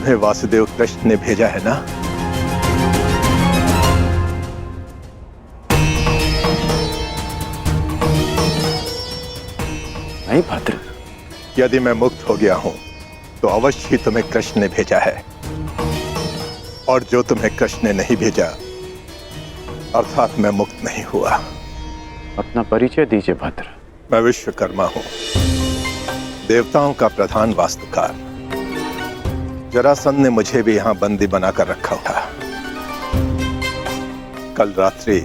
तुम्हें वासुदेव कृष्ण ने भेजा है ना? नहीं भद्र। यदि मैं मुक्त हो गया हूं तो अवश्य ही तुम्हें कृष्ण ने भेजा है, और जो तुम्हें कृष्ण ने नहीं भेजा अर्थात मैं मुक्त नहीं हुआ। अपना परिचय दीजिए भद्र। मैं विश्वकर्मा हूं, देवताओं का प्रधान वास्तुकार। जरासंध ने मुझे भी यहां बंदी बनाकर रखा था। कल रात्रि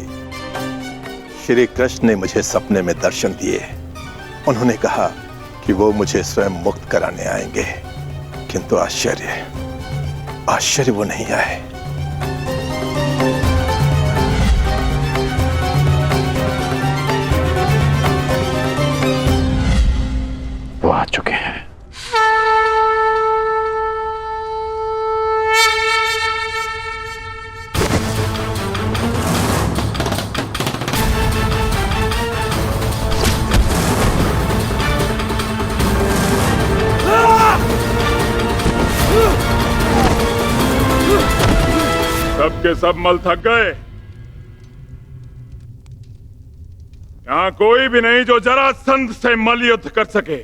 श्री कृष्ण ने मुझे सपने में दर्शन दिए। उन्होंने कहा कि वो मुझे स्वयं मुक्त कराने आएंगे, किंतु आश्चर्य वो नहीं आए। वो आ चुके हैं। सबके सब मल थक गए। यहां कोई भी नहीं जो जरासंध से मल युद्ध कर सके।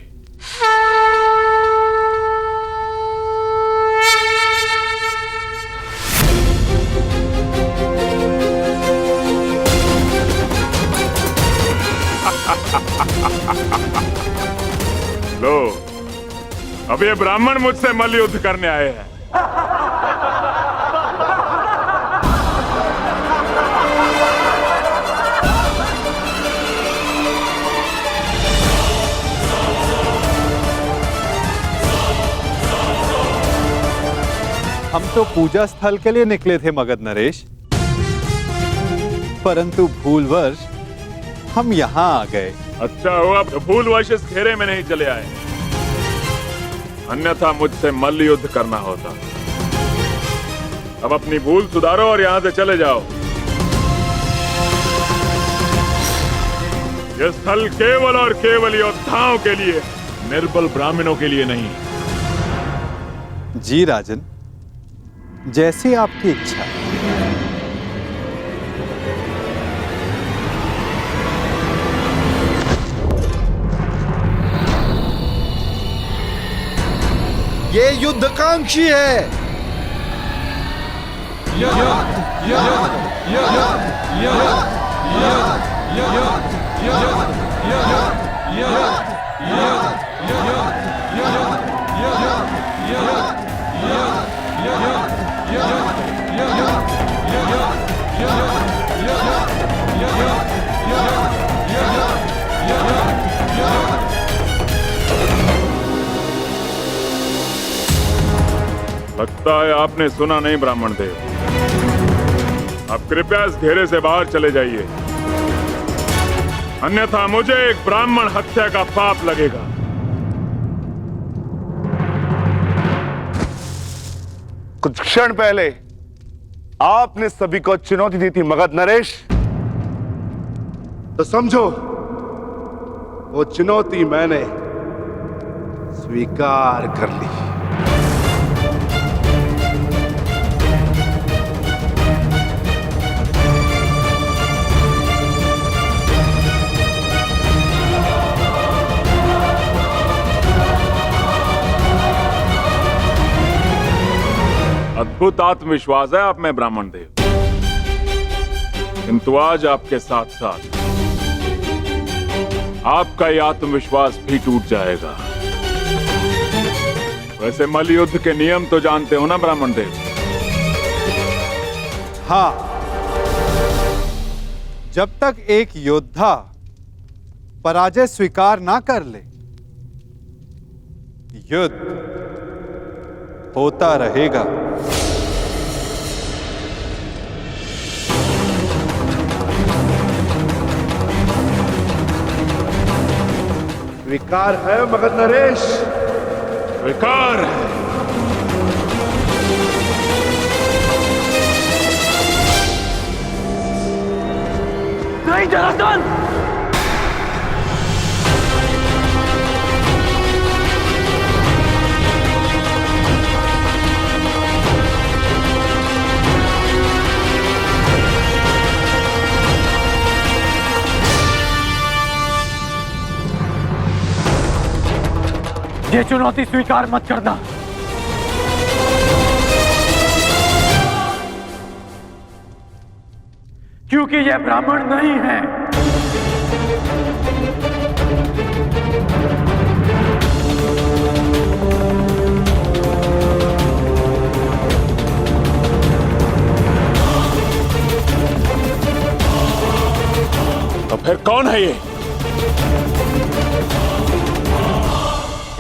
लो, अब ये ब्राह्मण मुझसे मल युद्ध करने आए हैं। हम तो पूजा स्थल के लिए निकले थे मगध नरेश, परंतु भूलवश हम यहाँ आ गए। अच्छा हुआ भूलवश इस घेरे में नहीं चले आए, अन्यथा मुझसे मल्ल युद्ध करना होता। अब अपनी भूल सुधारो और यहां से चले जाओ। यह स्थल केवल और केवल योद्धाओं के लिए, निर्बल ब्राह्मणों के लिए नहीं। जी राजन, जैसी आपकी इच्छा। ये युद्धकांक्षी है। लगता है आपने सुना नहीं ब्राह्मण देव। अब कृपया इस घेरे से बाहर चले जाइए, अन्यथा मुझे एक ब्राह्मण हत्या का पाप लगेगा। कुछ क्षण पहले आपने सभी को चुनौती दी थी मगध नरेश, तो समझो वो चुनौती मैंने स्वीकार कर ली। अद्भुत आत्मविश्वास है आप में ब्राह्मण देव, किंतु आज आपके साथ साथ आपका यह आत्मविश्वास भी टूट जाएगा। वैसे मल्ल युद्ध के नियम तो जानते हो ना ब्राह्मण देव? हाँ, जब तक एक योद्धा पराजय स्वीकार ना कर ले, युद्ध होता रहेगा। स्वीकार है मगध नरेश? स्वीकार है। नहीं जरासंध! ये चुनौती स्वीकार मत करना। क्योंकि ये ब्राह्मण नहीं है। तो फिर कौन है ये?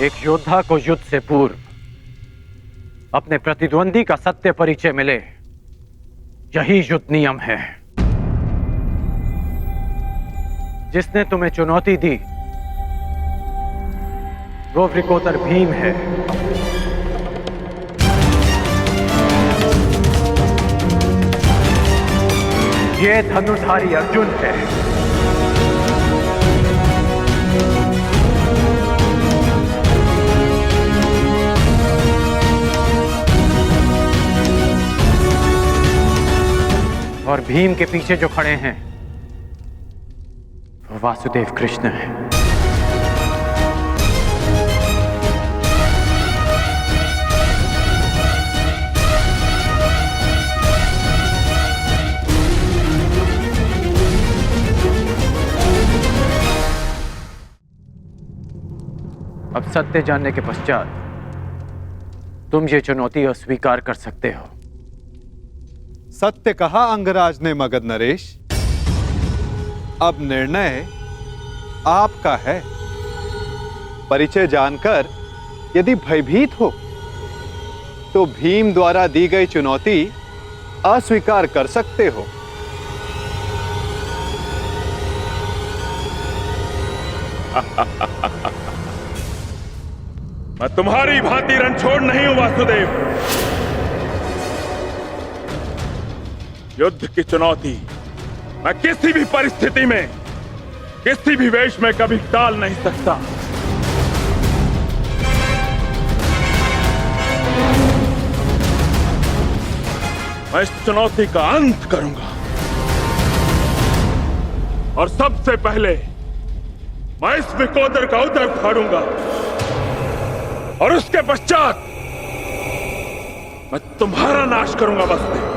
एक योद्धा को युद्ध से पूर्व अपने प्रतिद्वंदी का सत्य परिचय मिले, यही युद्ध नियम है। जिसने तुम्हें चुनौती दी वो वृकोदर भीम है। ये धनुर्धारी अर्जुन है। और भीम के पीछे जो खड़े हैं वो वासुदेव कृष्ण है। अब सत्य जानने के पश्चात तुम ये चुनौती अस्वीकार कर सकते हो। सत्य कहा अंगराज ने मगध नरेश। अब निर्णय आपका है। परिचय जानकर यदि भयभीत हो तो भीम द्वारा दी गई चुनौती अस्वीकार कर सकते हो। मैं तुम्हारी भांति रणछोड़ नहीं हूं वासुदेव। युद्ध की चुनौती मैं किसी भी परिस्थिति में, किसी भी वेश में कभी टाल नहीं सकता। मैं इस चुनौती का अंत करूंगा और सबसे पहले मैं इस वृकोदर का उदर फाड़ूंगा और उसके पश्चात मैं तुम्हारा नाश करूंगा वासुदेव।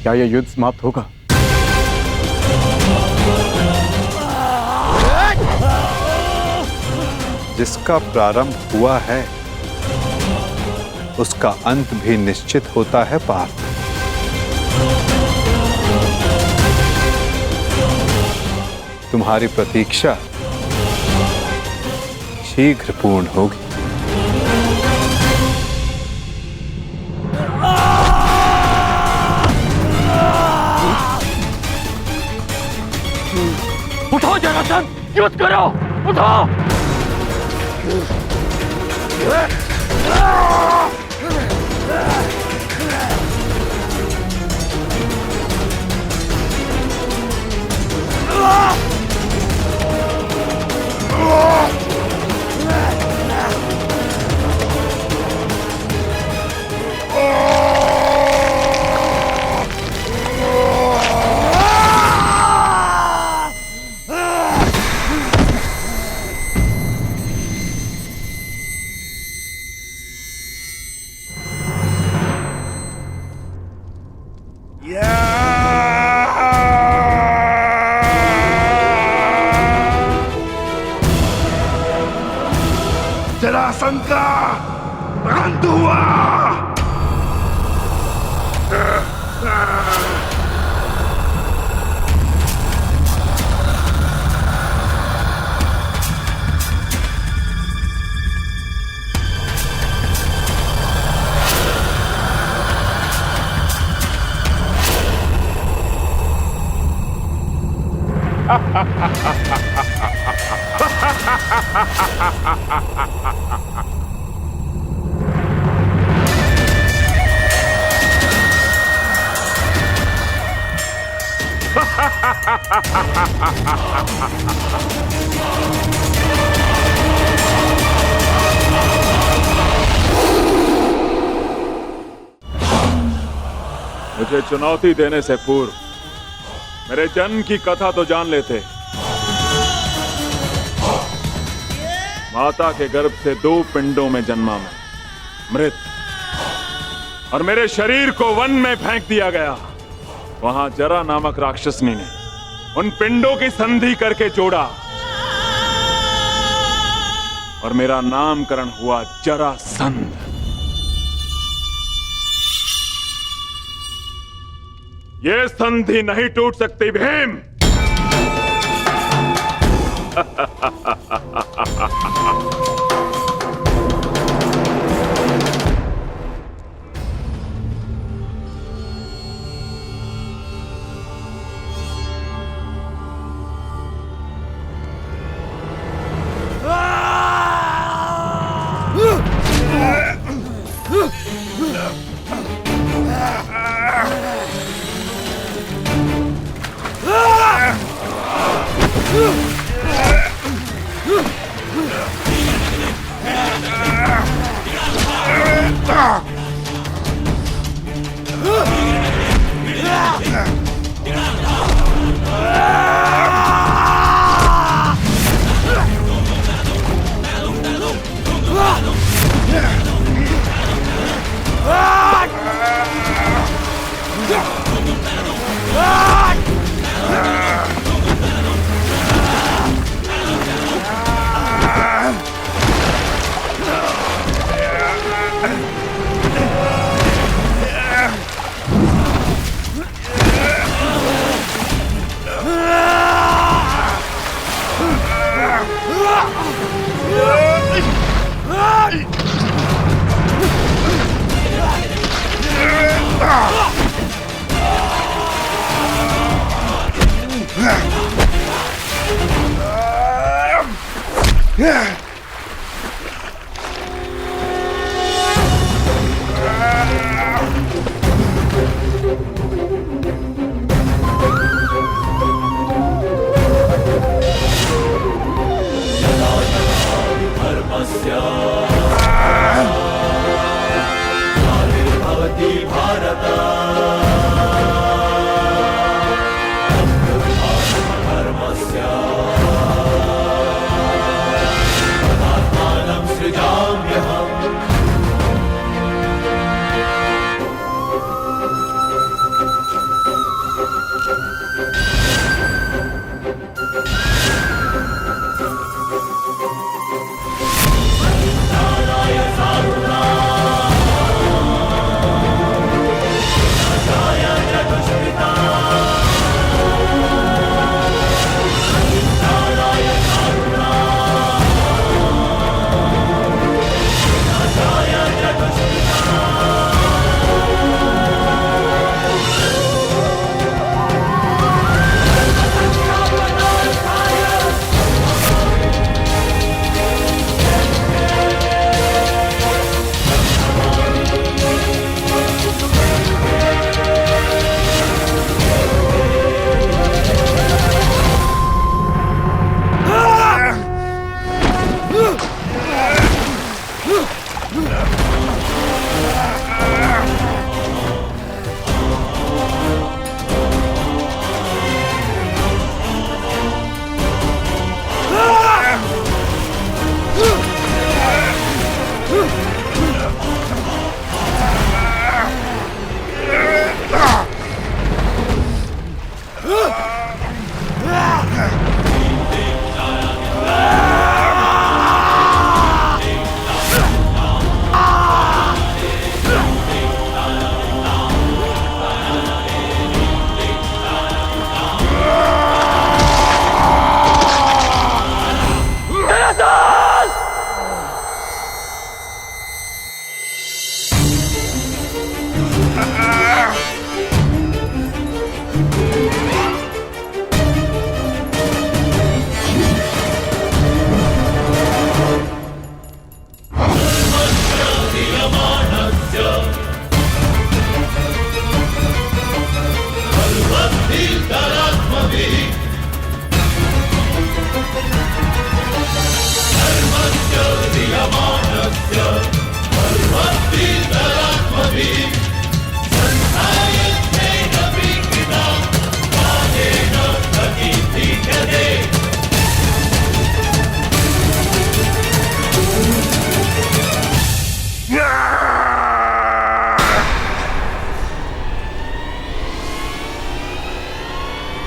क्या यह युद्ध समाप्त होगा? जिसका प्रारंभ हुआ है उसका अंत भी निश्चित होता है पार्थ। तुम्हारी प्रतीक्षा शीघ्र पूर्ण होगी। उठो जरासंध, युद्ध करो, उठो। जरासंध का अंत हुआ। मुझे चुनौती देने से पूर्व मेरे जन्म की कथा तो जान लेते। माता के गर्भ से 2 पिंडों में जन्मा मैं, मृत, और मेरे शरीर को वन में फेंक दिया गया। वहां जरा नामक राक्षसनी ने उन पिंडों की संधि करके जोड़ा और मेरा नामकरण हुआ जरासंध। ये संधि नहीं टूट सकती भीम।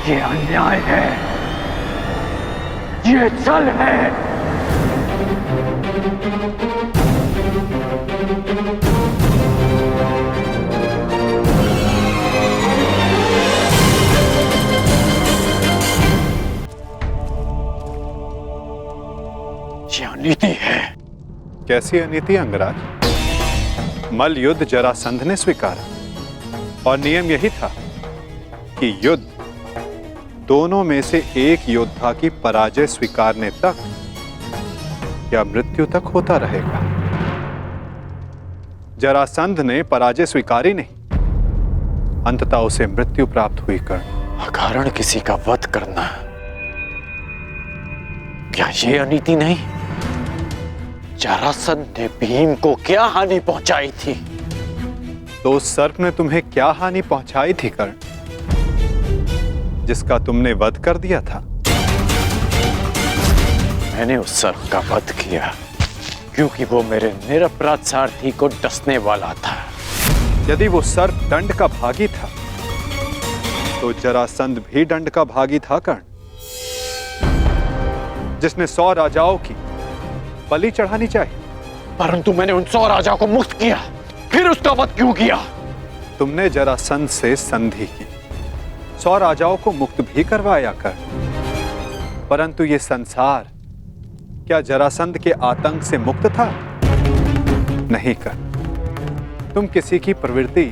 ये अन्याय है, ये छल है। ये अनीति है। कैसी अनीति अंगराज? मल्ल युद्ध जरासंध ने स्वीकारा और नियम यही था कि युद्ध दोनों में से एक योद्धा की पराजय स्वीकारने तक या मृत्यु तक होता रहेगा। जरासंध ने पराजय स्वीकारी नहीं, अंततः उसे मृत्यु प्राप्त हुई कर्ण। अकारण किसी का वध करना, क्या ये अनीति नहीं? जरासंध ने भीम को क्या हानि पहुंचाई थी? तो उस सर्प ने तुम्हें क्या हानि पहुंचाई थी कर्ण, जिसका तुमने वध कर दिया था? मैंने उस सर्प का वध किया क्योंकि वो मेरे निरपराध सारथी को डसने वाला था। यदि वो सर्प दंड का भागी था तो जरासंध भी दंड का भागी था कर्ण, जिसने 100 राजाओं की बलि चढ़ानी चाहिए। परंतु मैंने उन 100 राजाओं को मुक्त किया, फिर उसका वध क्यों किया? तुमने जरासंध से संधि की, 100 राजाओं को मुक्त भी करवाया कर, परंतु ये संसार क्या जरासंध के आतंक से मुक्त था? नहीं कर। तुम किसी की प्रवृत्ति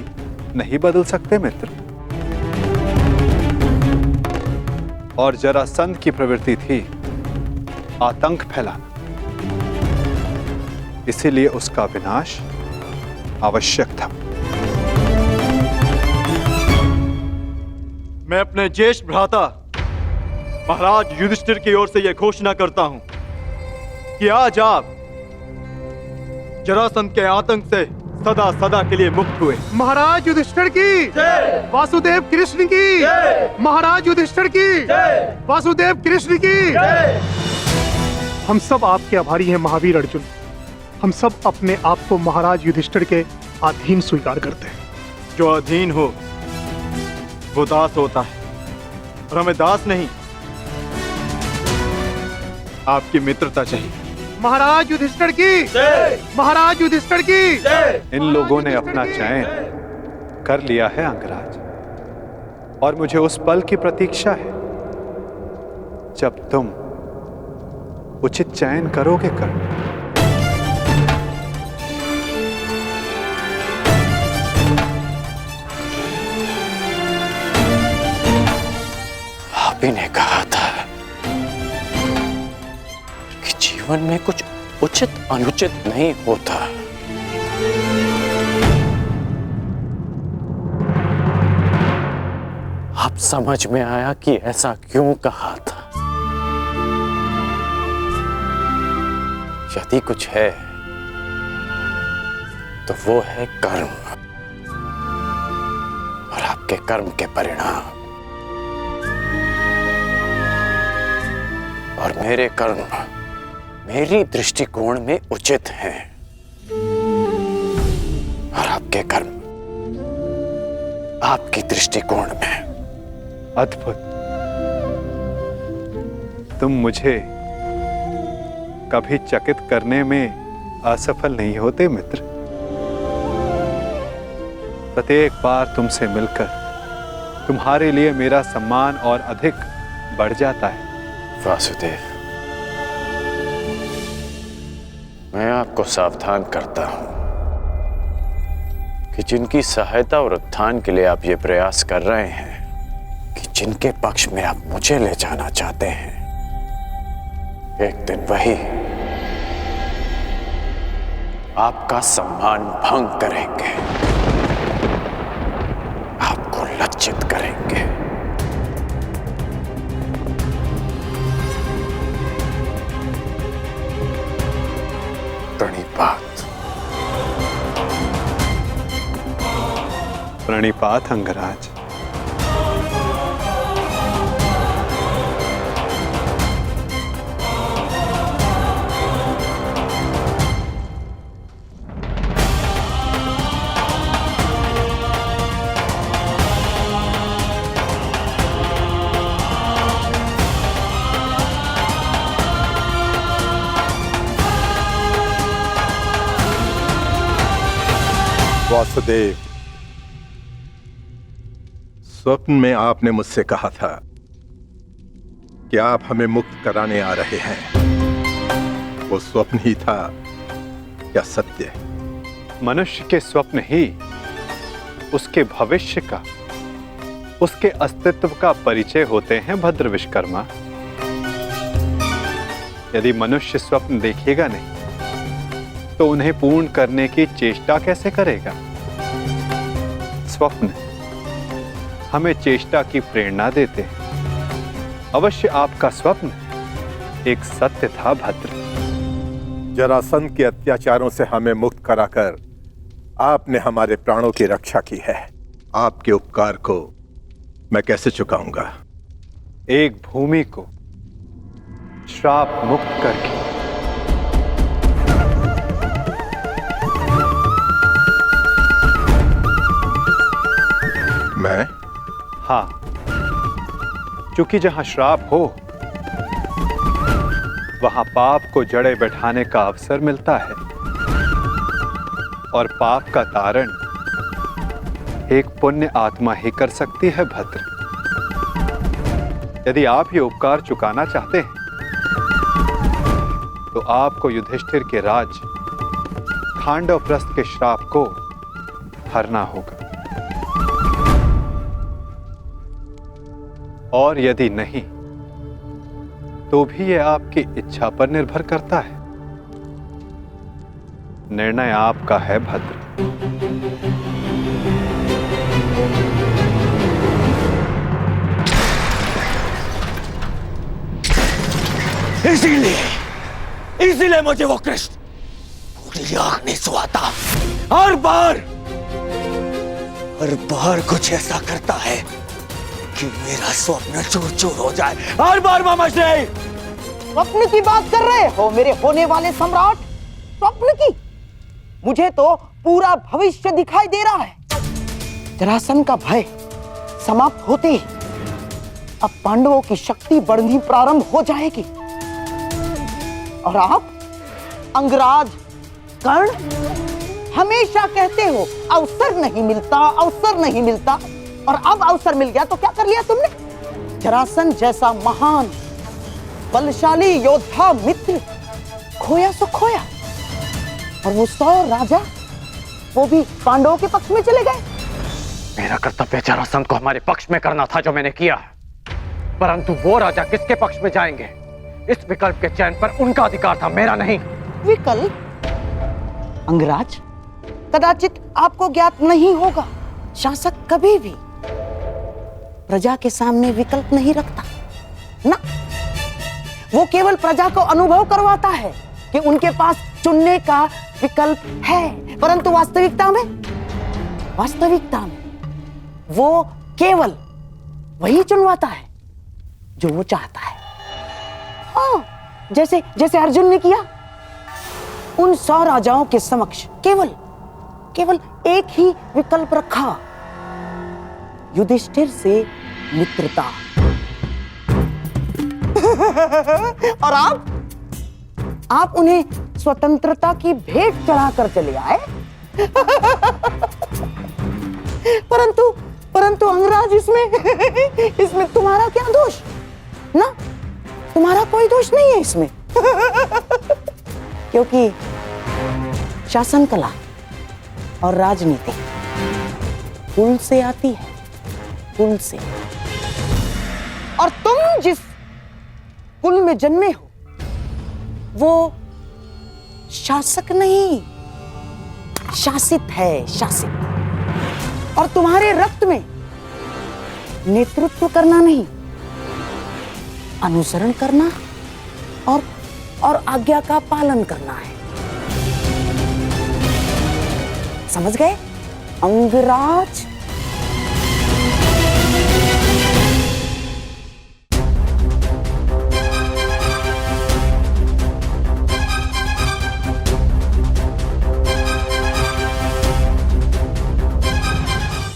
नहीं बदल सकते मित्र। और जरासंध की प्रवृत्ति थी आतंक फैलाना, इसीलिए उसका विनाश आवश्यक था। मैं अपने ज्येष्ठ भ्राता महाराज युधिष्ठिर की ओर से यह घोषणा करता हूं कि आज आप जरासंध के आतंक से सदा सदा के लिए मुक्त हुए। महाराज युधिष्ठिर की जय, वासुदेव कृष्ण की जय, महाराज युधिष्ठिर की जय, वासुदेव कृष्ण की जय। हम सब आपके आभारी हैं महावीर अर्जुन। हम सब अपने आप को महाराज युधिष्ठिर के अधीन स्वीकार करते हैं। जो अधीन हो वो दास होता है, और हमें दास नहीं आपकी मित्रता चाहिए। महाराज युधिष्ठिर की जय, महाराज युधिष्ठिर की जय। इन लोगों ने अपना चयन कर लिया है अंगराज, और मुझे उस पल की प्रतीक्षा है जब तुम उचित चयन करोगे कर्ण। आप ही ने कहा था कि जीवन में कुछ उचित अनुचित नहीं होता। अब समझ में आया कि ऐसा क्यों कहा था। यदि कुछ है तो वो है कर्म, और आपके कर्म के परिणाम। और मेरे कर्म मेरी दृष्टिकोण में उचित हैं, और आपके कर्म आपकी दृष्टिकोण में। अद्भुत। तुम मुझे कभी चकित करने में असफल नहीं होते मित्र। प्रत्येक बार तुमसे मिलकर तुम्हारे लिए मेरा सम्मान और अधिक बढ़ जाता है। वासुदेव, मैं आपको सावधान करता हूं कि जिनकी सहायता और उत्थान के लिए आप ये प्रयास कर रहे हैं, कि जिनके पक्ष में आप मुझे ले जाना चाहते हैं, एक दिन वही आपका सम्मान भंग करेंगे, आपको लज्जित करेंगे। प्रणिपात। प्रणिपात अंगराज। वासुदेव, स्वप्न में आपने मुझसे कहा था कि आप हमें मुक्त कराने आ रहे हैं। वो स्वप्न ही था या सत्य? मनुष्य के स्वप्न ही उसके भविष्य का, उसके अस्तित्व का परिचय होते हैं भद्र विश्वकर्मा। यदि मनुष्य स्वप्न देखेगा नहीं तो उन्हें पूर्ण करने की चेष्टा कैसे करेगा? स्वप्न हमें चेष्टा की प्रेरणा देते हैं। अवश्य आपका स्वप्न एक सत्य था भद्र। जरासंध के अत्याचारों से हमें मुक्त कराकर आपने हमारे प्राणों की रक्षा की है। आपके उपकार को मैं कैसे चुकाऊंगा? एक भूमि को श्राप मुक्त करके। मैं? हाँ, क्योंकि जहां श्राप हो वहां पाप को जड़े बैठाने का अवसर मिलता है और पाप का तारण एक पुण्य आत्मा ही कर सकती है भद्र। यदि आप ये उपकार चुकाना चाहते हैं तो आपको युधिष्ठिर के राज खांडवप्रस्थ के श्राप को हरना होगा, और यदि नहीं तो भी यह आपकी इच्छा पर निर्भर करता है। निर्णय आपका है भद्र। इसीलिए मुझे वो कृष्ण पूरी आंख नहीं सुहाता। हर बार कुछ ऐसा करता है कि मेरा स्वप्न चूर चूर हो जाए। हर बार मामा श्री। स्वप्न की बात कर रहे हो मेरे होने वाले सम्राट? स्वप्न की? मुझे तो पूरा भविष्य दिखाई दे रहा है। जरासंध का भय समाप्त होते ही अब पांडवों की शक्ति बढ़नी प्रारंभ हो जाएगी और आप अंगराज कर्ण हमेशा कहते हो अवसर नहीं मिलता, अवसर नहीं मिलता, और अब अवसर मिल गया तो क्या कर लिया तुमने? जरासंध जैसा महान बलशाली योद्धा मित्र खोया सो खोया, और वो 100 राजा वो भी पांडवों के पक्ष में चले गए। मेरा कर्तव्य जरासंध को हमारे पक्ष में करना था जो मैंने किया, परंतु वो राजा किसके पक्ष में जाएंगे इस विकल्प के चयन पर उनका अधिकार था, मेरा नहीं। विकल्प? अंगराज, कदाचित आपको ज्ञात नहीं होगा, शासक कभी भी प्रजा के सामने विकल्प नहीं रखता ना। वो केवल प्रजा को अनुभव करवाता है कि उनके पास चुनने का विकल्प है, परंतु वास्तविकता में वो केवल वही चुनवाता है जो वो चाहता है। हाँ, जैसे अर्जुन ने किया। उन 100 राजाओं के समक्ष केवल एक ही विकल्प रखा, युधिष्ठिर से मित्रता। और आप उन्हें स्वतंत्रता की भेंट चढ़ाकर चले आए। परंतु अंगराज, इसमें तुम्हारा क्या दोष? ना, तुम्हारा कोई दोष नहीं है इसमें। क्योंकि शासन कला और राजनीति कुल से आती है, कुल से। और तुम जिस कुल में जन्मे हो वो शासक नहीं, शासित है, शासित। और तुम्हारे रक्त में नेतृत्व करना नहीं, अनुसरण करना और आज्ञा का पालन करना है। समझ गए अंगराज?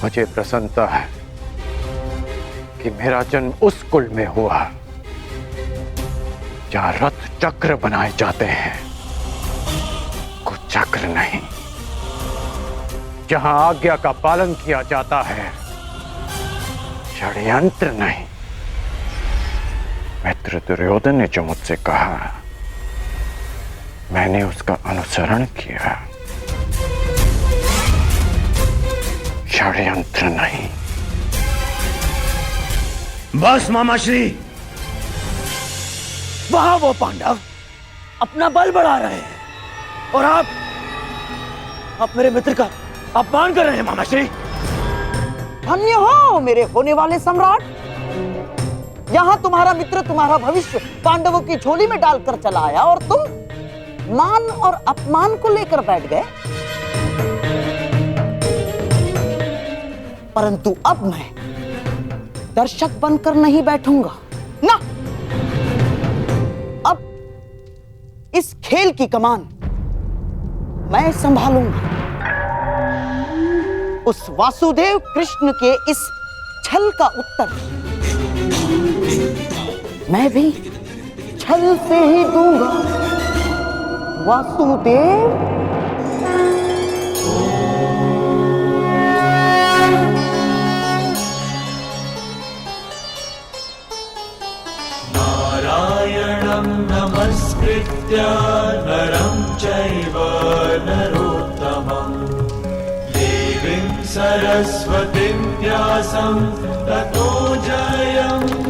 मुझे प्रसन्नता है कि मेरा जन्म उस कुल में हुआ जहां रथ चक्र बनाए जाते हैं, कुचक्र नहीं। जहां आज्ञा का पालन किया जाता है, षड्यंत्र नहीं। मित्र दुर्योधन ने जो मुझसे कहा, मैंने उसका अनुसरण किया। षड्यंत्र नहीं। बस मामाश्री, वहां वो पांडव अपना बल बढ़ा रहे हैं और आप मेरे मित्र का अपमान कर रहे हैं मामाश्री। धन्य हो मेरे होने वाले सम्राट। यहाँ तुम्हारा मित्र तुम्हारा भविष्य पांडवों की झोली में डालकर चला आया और तुम मान और अपमान को लेकर बैठ गए। परंतु अब मैं दर्शक बनकर नहीं बैठूंगा ना। अब इस खेल की कमान मैं संभालूंगा। उस वासुदेव कृष्ण के इस छल का उत्तर मैं भी छल से ही दूंगा। वासुदेव, नारायणं नमस्कृत्य नरं चैव नरोत्तमं देवीं सरस्वतीं व्यासं ततो जयमुदीरये।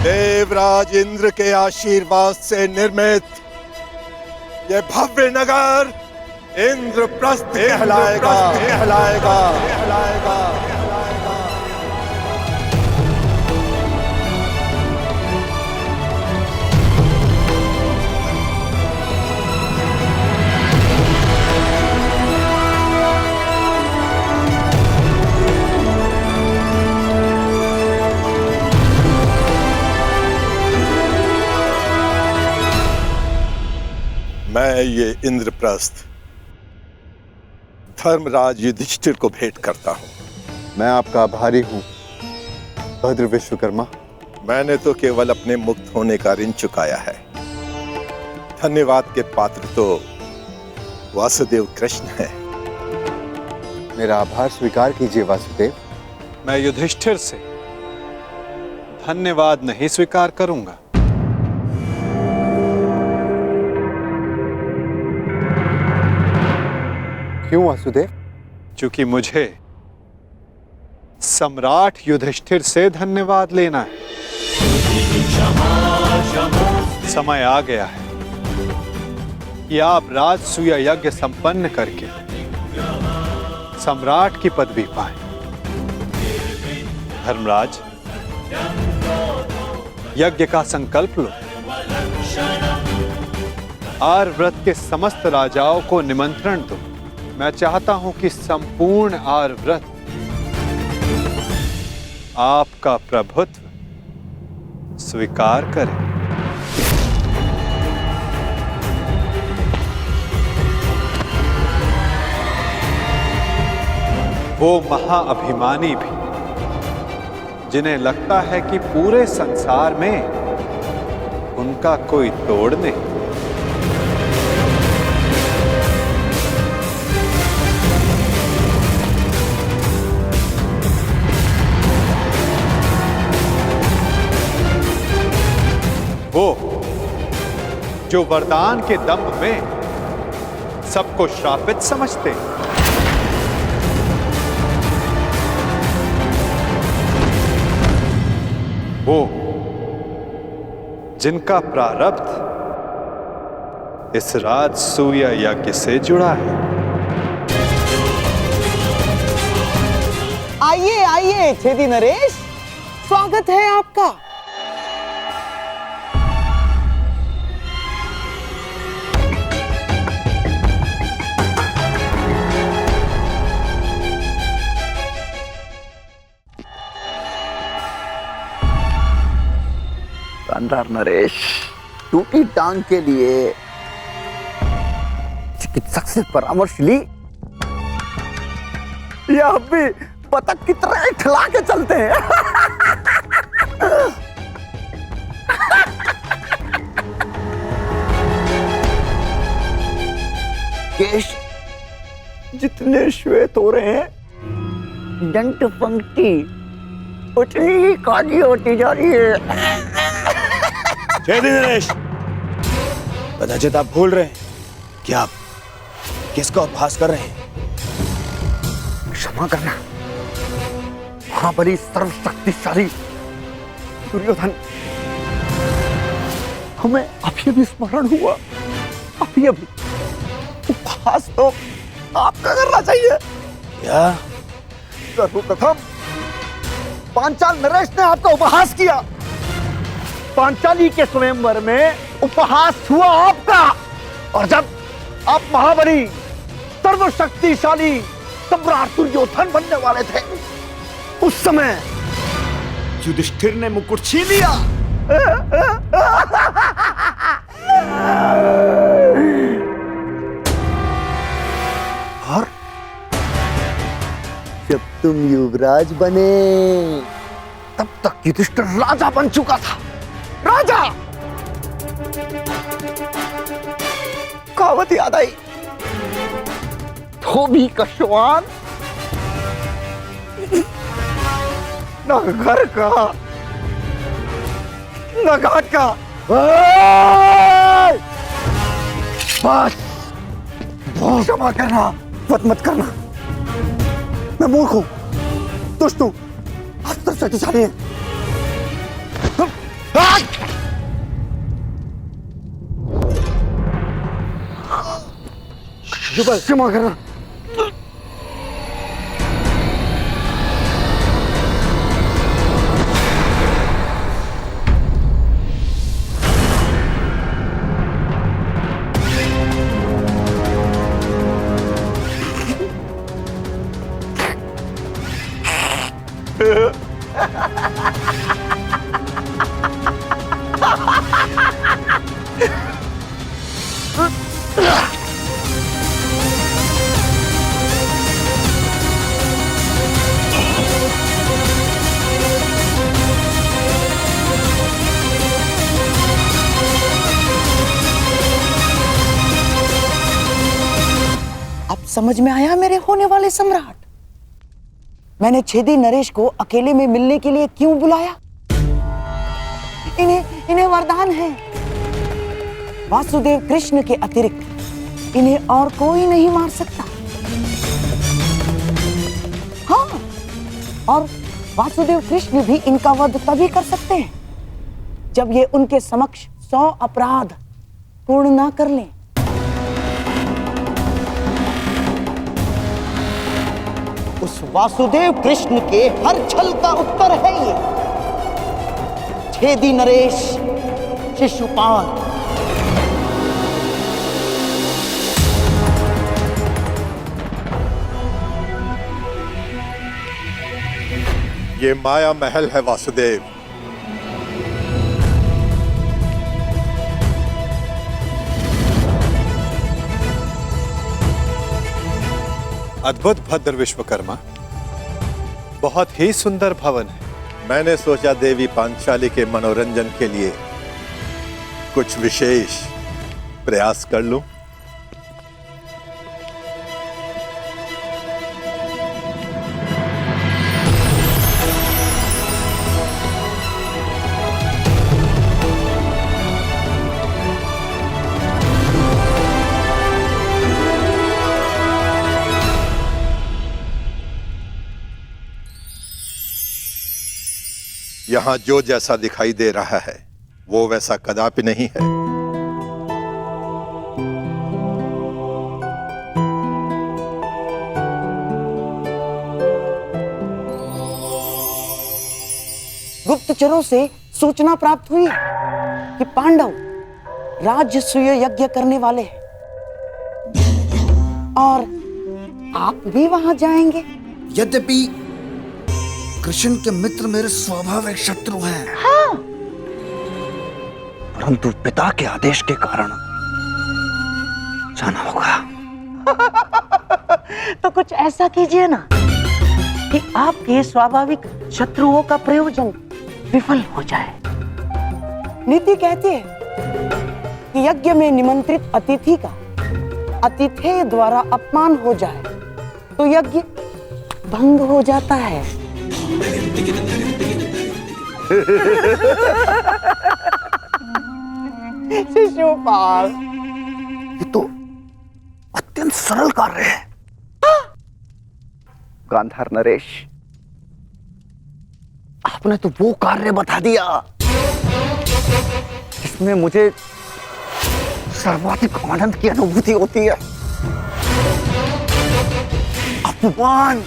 देवराज इंद्र के आशीर्वाद से निर्मित यह भव्य नगर इंद्रप्रस्थ कहलाएगा। मैं ये इंद्रप्रस्थ धर्मराज युधिष्ठिर को भेंट करता हूं। मैं आपका आभारी हूं भद्र विश्वकर्मा। मैंने तो केवल अपने मुक्त होने का ऋण चुकाया है। धन्यवाद के पात्र तो वासुदेव कृष्ण है। मेरा आभार स्वीकार कीजिए वासुदेव। मैं युधिष्ठिर से धन्यवाद नहीं स्वीकार करूंगा। क्यों वासुदेव? क्योंकि मुझे सम्राट युधिष्ठिर से धन्यवाद लेना है। समय आ गया है कि आप राजसूय यज्ञ संपन्न करके सम्राट की पदवी पाएं। धर्मराज, यज्ञ का संकल्प लो। आर्यव्रत के समस्त राजाओं को निमंत्रण दो। मैं चाहता हूं कि संपूर्ण आर्यव्रत आपका प्रभुत्व स्वीकार करे। वो महाअभिमानी भी जिन्हें लगता है कि पूरे संसार में उनका कोई तोड़ नहीं। वो जो वरदान के दंभ में सबको श्रापित समझते हैं। वो जिनका प्रारब्ध इस राजसूय यज्ञ से जुड़ा है। आइए आइए छेदी नरेश, स्वागत है आपका। शानदार नरेश, टूटी टांग के लिए चिकित्सक से परामर्श ली या अब भी बतख की तरह ठला के चलते हैं? केश जितने श्वेत हो रहे हैं, दंत पंक्ति उतनी ही काली होती जा रही है। छेदी नरेश, कदाचित आप भूल रहे हैं कि आप किसका उपहास कर रहे हैं। क्षमा करना महाबली सर्वशक्तिशाली दुर्योधन, हमें अभी भी स्मरण हुआ। अभी उपहास तो आपका करना चाहिए। क्या? सर्वप्रथम पांचाल नरेश ने आपका उपहास किया। पांचाली के स्वयंवर में उपहास हुआ आपका, और जब आप महाबली सर्वशक्तिशाली सम्राट दुर्योधन बनने वाले थे, उस समय युधिष्ठिर ने मुकुट छीन लिया। और जब तुम युवराज बने, तब तक युधिष्ठिर राजा बन चुका था। राजा! कहावत याद आई, धोबी का श्वान न घर का न घाट का। बस क्षमा करना, मत करना। मैं मूर्ख हूं, दुष्ट हूं, अस्त्र शक्तिशाली है। क्षमा करना। समझ में आया मेरे होने वाले सम्राट? मैंने छेदी नरेश को अकेले में मिलने के लिए क्यों बुलाया? इन्हें वरदान है, वासुदेव कृष्ण के अतिरिक्त इन्हें और कोई नहीं मार सकता। हाँ, और वासुदेव कृष्ण भी इनका वध तभी कर सकते हैं जब ये उनके समक्ष 100 अपराध पूर्ण ना कर लें। उस वासुदेव कृष्ण के हर छल का उत्तर है ये छेदी नरेश शिशुपाल। ये माया महल है वासुदेव। अद्भुत भद्र विश्वकर्मा, बहुत ही सुंदर भवन है। मैंने सोचा देवी पांचाली के मनोरंजन के लिए कुछ विशेष प्रयास कर लूं। यहां जो जैसा दिखाई दे रहा है वो वैसा कदापि नहीं है। गुप्तचरों से सूचना प्राप्त हुई है कि पांडव राजसूय यज्ञ करने वाले हैं और आप भी वहां जाएंगे। यद्यपि कृष्ण के मित्र मेरे स्वाभाविक शत्रु हैं, हाँ। परंतु पिता के आदेश के कारण जाना होगा। तो कुछ ऐसा कीजिए ना कि आपके स्वाभाविक शत्रुओं का प्रयोजन विफल हो जाए। नीति कहती है कि यज्ञ में निमंत्रित अतिथि का अतिथेय द्वारा अपमान हो जाए तो यज्ञ भंग हो जाता है। शिशुपाल, ये तो अत्यंत सरल कार्य है। गांधार नरेश, आपने तो वो कार्य बता दिया जिसमें मुझे सर्वाधिक आनंद की अनुभूति होती है। अपमान।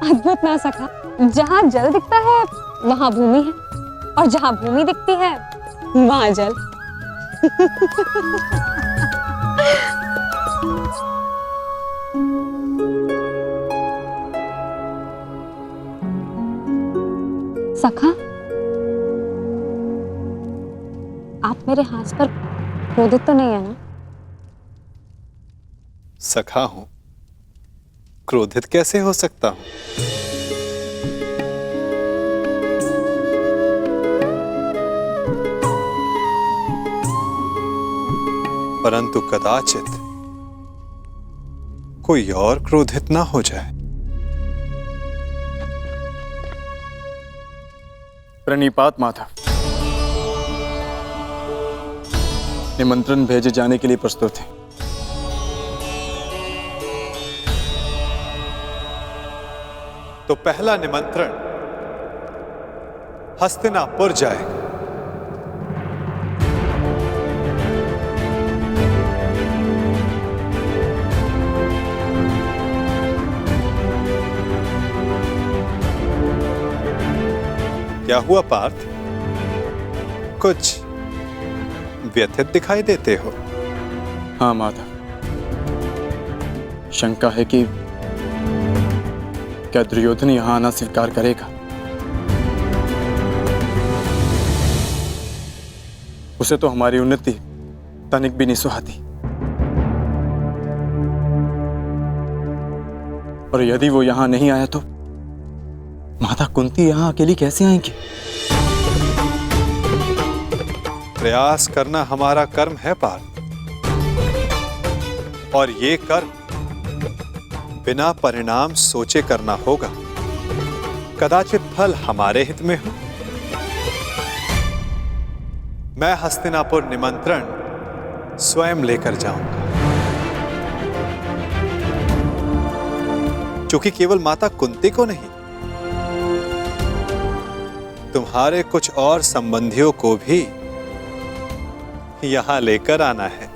अद्भुत ना सका, जहाँ जल दिखता है वहाँ भूमि है और जहाँ भूमि दिखती है वहाँ जल। सखा, आप मेरे हाथ पर क्रोधित तो नहीं है ना? सखा हूं, क्रोधित कैसे हो सकता हूं? परंतु कदाचित कोई और क्रोधित ना हो जाए। प्रणिपात माता, निमंत्रण भेजे जाने के लिए प्रस्तुत है। तो पहला निमंत्रण हस्तिनापुर जाएगा। क्या हुआ पार्थ, कुछ व्यथित दिखाई देते हो? हाँ माता, शंका है कि क्या दुर्योधन यहां आना स्वीकार करेगा? उसे तो हमारी उन्नति तनिक भी नहीं सुहाती, और यदि वो यहां नहीं आया तो माता कुंती यहां अकेली कैसे आएंगी? प्रयास करना हमारा कर्म है पार्थ, और ये कर्म बिना परिणाम सोचे करना होगा। कदाचित फल हमारे हित में हो। मैं हस्तिनापुर निमंत्रण स्वयं लेकर जाऊंगा, क्योंकि केवल माता कुंती को नहीं, तुम्हारे कुछ और संबंधियों को भी यहां लेकर आना है।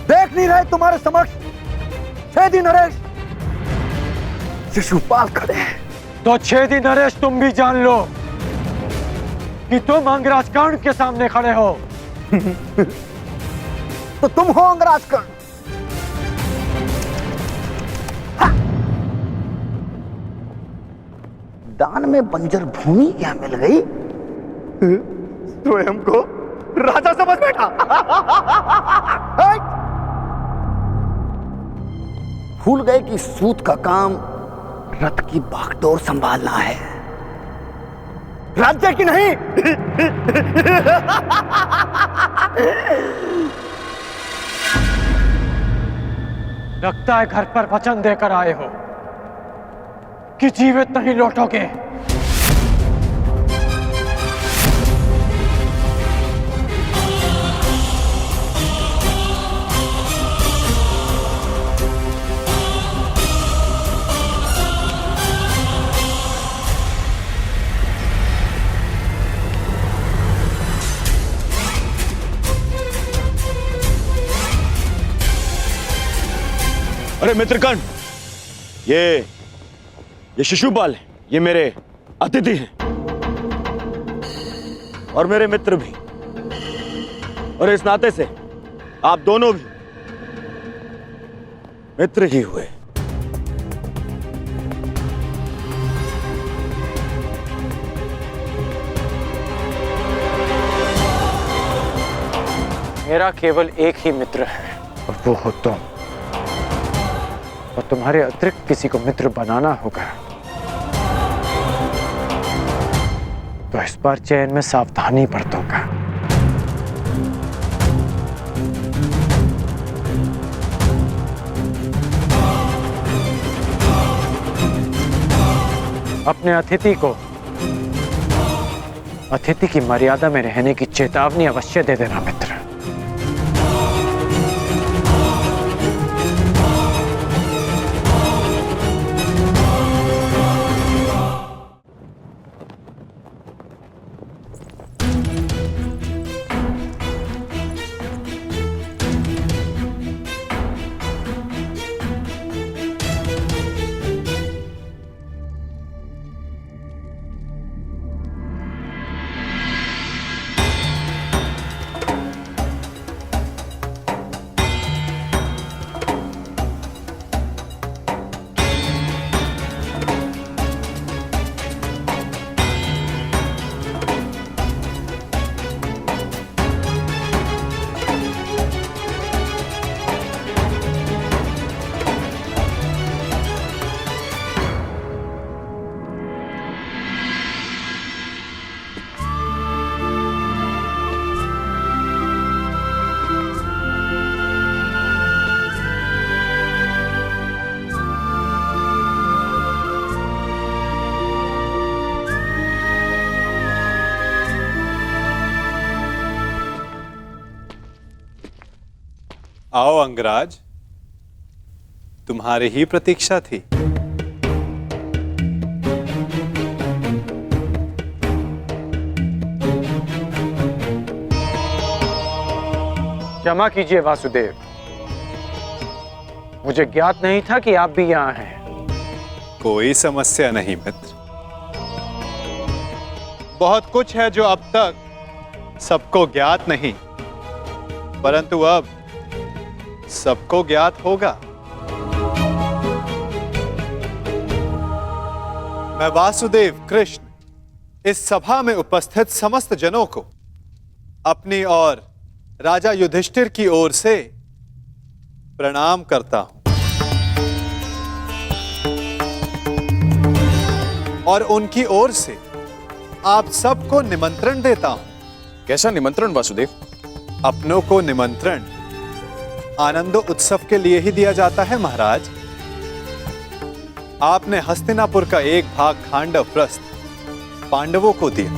देख नहीं रहे तुम्हारे समक्ष छेदी नरेश शिशुपाल खड़े हैं। तो छेदी नरेश, तुम भी जान लो कि तुम अंगराज कर्ण के सामने खड़े हो। तो तुम हो अंगराज कर्ण। दान में बंजर भूमि क्या मिल गई? स्वयं को राजा समझ बैठा। भूल गए कि सूत का काम रथ की बागडोर संभालना है, राज्य की नहीं। लगता है घर पर वचन देकर आए हो कि जीवित नहीं लौटोगे। अरे मित्रगण, ये शिशुपाल है, ये मेरे अतिथि हैं और मेरे मित्र भी, और इस नाते से आप दोनों भी मित्र ही हुए। मेरा केवल एक ही मित्र है और वो हो तुम, और तुम्हारे अतिरिक्त किसी को मित्र बनाना होगा तो इस बार चयन में सावधानी बरतूंगा। अपने अतिथि की मर्यादा में रहने की चेतावनी अवश्य दे देना मित्र। आओ अंगराज, तुम्हारी ही प्रतीक्षा थी। क्षमा कीजिए वासुदेव, मुझे ज्ञात नहीं था कि आप भी यहाँ हैं। कोई समस्या नहीं मित्र, बहुत कुछ है जो अब तक सबको ज्ञात नहीं, परंतु अब सबको ज्ञात होगा। मैं वासुदेव कृष्ण इस सभा में उपस्थित समस्त जनों को अपनी और राजा युधिष्ठिर की ओर से प्रणाम करता हूं और उनकी ओर से आप सबको निमंत्रण देता हूं। कैसा निमंत्रण वासुदेव? अपनों को निमंत्रण आनंदो उत्सव के लिए ही दिया जाता है महाराज। आपने हस्तिनापुर का एक भाग खांडव प्रस्थ पांडवों को दिया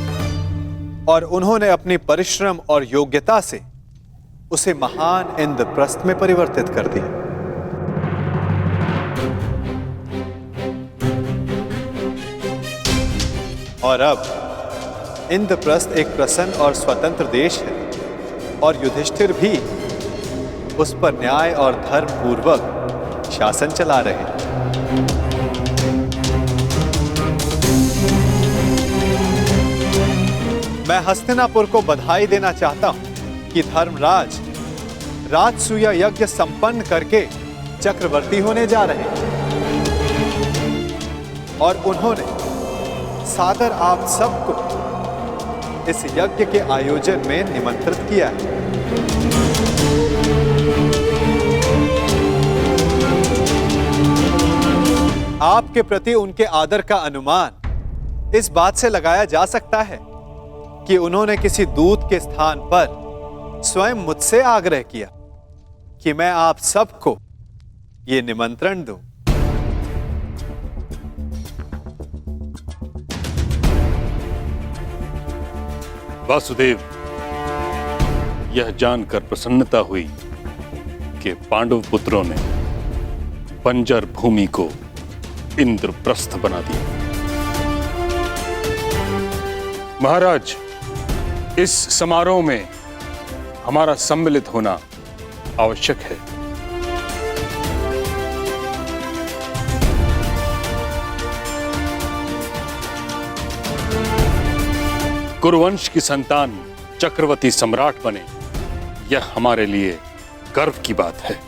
और उन्होंने अपनी परिश्रम और योग्यता से उसे महान इंद्रप्रस्थ में परिवर्तित कर दिया। और अब इंद्रप्रस्थ एक प्रसन्न और स्वतंत्र देश है और युधिष्ठिर भी उस पर न्याय और धर्म पूर्वक शासन चला रहे हैं। मैं हस्तिनापुर को बधाई देना चाहता हूं कि धर्मराज राजसूया यज्ञ संपन्न करके चक्रवर्ती होने जा रहे हैं और उन्होंने सादर आप सबको इस यज्ञ के आयोजन में निमंत्रित किया है। आपके प्रति उनके आदर का अनुमान इस बात से लगाया जा सकता है कि उन्होंने किसी दूत के स्थान पर स्वयं मुझसे आग्रह किया कि मैं आप सबको ये निमंत्रण दूं। वासुदेव, यह जानकर प्रसन्नता हुई कि पांडव पुत्रों ने बंजर भूमि को इंद्रप्रस्थ बना दिया। महाराज, इस समारोह में हमारा सम्मिलित होना आवश्यक है। कुरुवंश की संतान चक्रवर्ती सम्राट बने, यह हमारे लिए गर्व की बात है।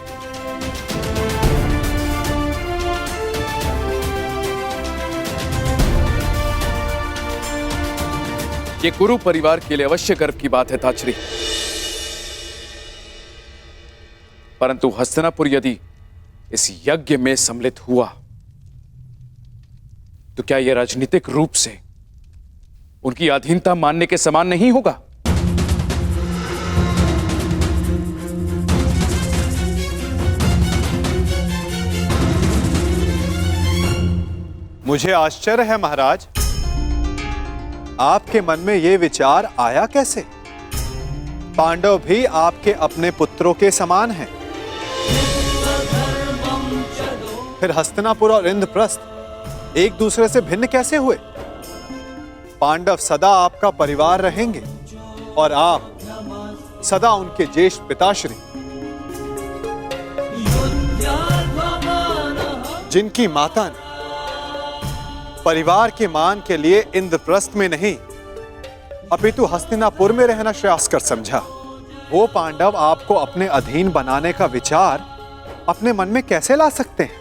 ये कुरु परिवार के लिए अवश्य गर्व की बात है ताचरी, परंतु हस्तिनापुर यदि इस यज्ञ में सम्मिलित हुआ तो क्या यह राजनीतिक रूप से उनकी अधीनता मानने के समान नहीं होगा? मुझे आश्चर्य है महाराज, आपके मन में यह विचार आया कैसे? पांडव भी आपके अपने पुत्रों के समान हैं। फिर हस्तिनापुर और इंद्रप्रस्थ एक दूसरे से भिन्न कैसे हुए? पांडव सदा आपका परिवार रहेंगे और आप सदा उनके ज्येष्ठ पिताश्री, जिनकी माता ने परिवार के मान के लिए इंद्रप्रस्थ में नहीं अपितु हस्तिनापुर में रहना श्रेयस्कर समझा, वो पांडव आपको अपने अधीन बनाने का विचार अपने मन में कैसे ला सकते हैं?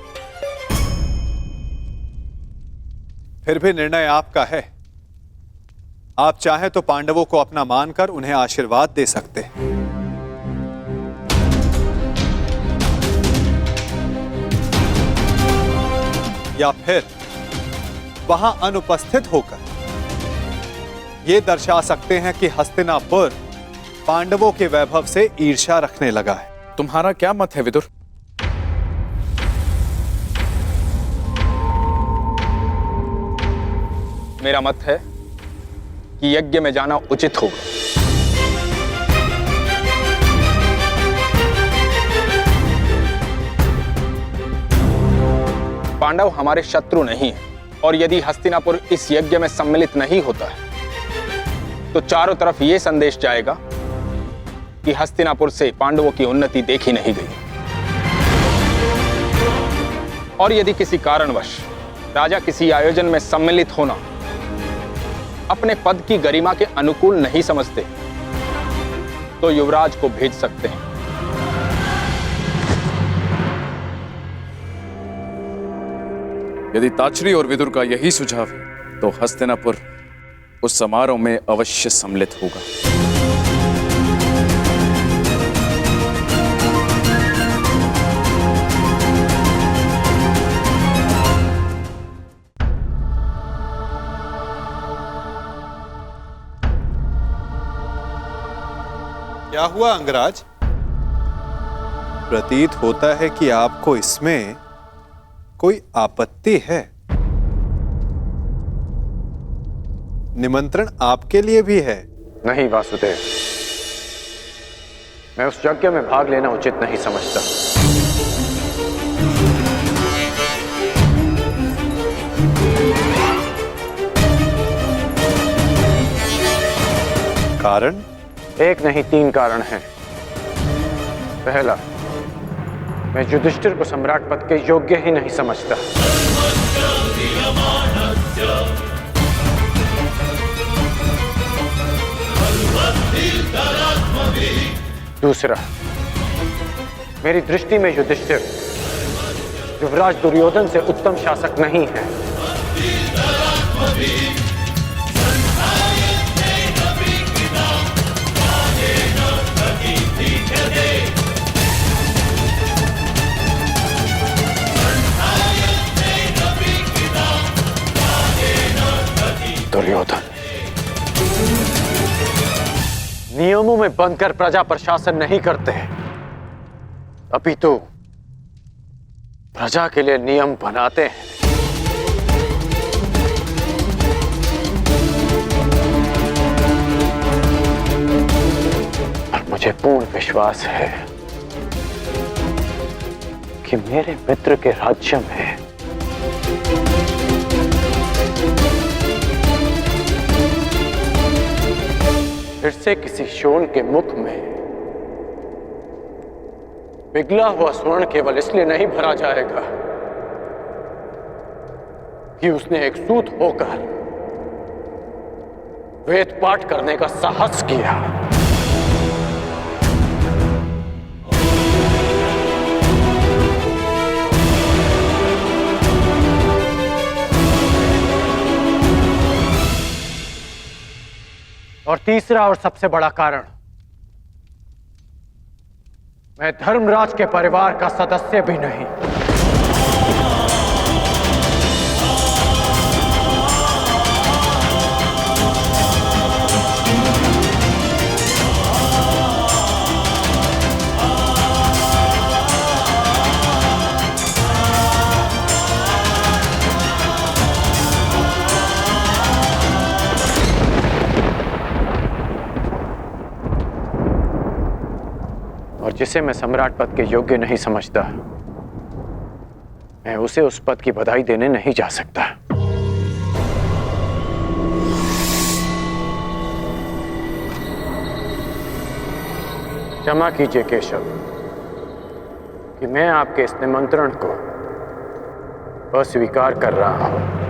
फिर भी निर्णय आपका है। आप चाहें तो पांडवों को अपना मानकर उन्हें आशीर्वाद दे सकते हैं, या फिर वहां अनुपस्थित होकर यह दर्शा सकते हैं कि हस्तिनापुर पांडवों के वैभव से ईर्ष्या रखने लगा है। तुम्हारा क्या मत है विदुर? मेरा मत है कि यज्ञ में जाना उचित होगा। पांडव हमारे शत्रु नहीं हैं, और यदि हस्तिनापुर इस यज्ञ में सम्मिलित नहीं होता है तो चारों तरफ यह संदेश जाएगा कि हस्तिनापुर से पांडवों की उन्नति देखी नहीं गई। और यदि किसी कारणवश राजा किसी आयोजन में सम्मिलित होना अपने पद की गरिमा के अनुकूल नहीं समझते तो युवराज को भेज सकते हैं। यदि ताचरी और विदुर का यही सुझाव है तो हस्तिनापुर उस समारोह में अवश्य सम्मिलित होगा। क्या हुआ अंगराज? प्रतीत होता है कि आपको इसमें कोई आपत्ति है। निमंत्रण आपके लिए भी है। नहीं वासुदेव, मैं उस यज्ञ में भाग लेना उचित नहीं समझता। कारण? एक नहीं, 3 कारण हैं। पहला, मैं युधिष्ठिर को सम्राट पद के योग्य ही नहीं समझता। दूसरा, मेरी दृष्टि में युधिष्ठिर युवराज दुर्योधन से उत्तम शासक नहीं है। दुर्योधन। नियमों में बंधकर प्रजा पर शासन नहीं करते, अपितु प्रजा के लिए नियम बनाते हैं। और मुझे पूर्ण विश्वास है कि मेरे मित्र के राज्य में फिर से किसी शोण के मुख में पिघला हुआ स्वर्ण केवल इसलिए नहीं भरा जाएगा कि उसने एक सूत होकर वेद पाठ करने का साहस किया। और तीसरा और सबसे बड़ा कारण, मैं धर्मराज के परिवार का सदस्य भी नहीं। और जिसे मैं सम्राट पद के योग्य नहीं समझता, मैं उसे उस पद की बधाई देने नहीं जा सकता। क्षमा कीजिए केशव कि मैं आपके इस निमंत्रण को अस्वीकार कर रहा हूं।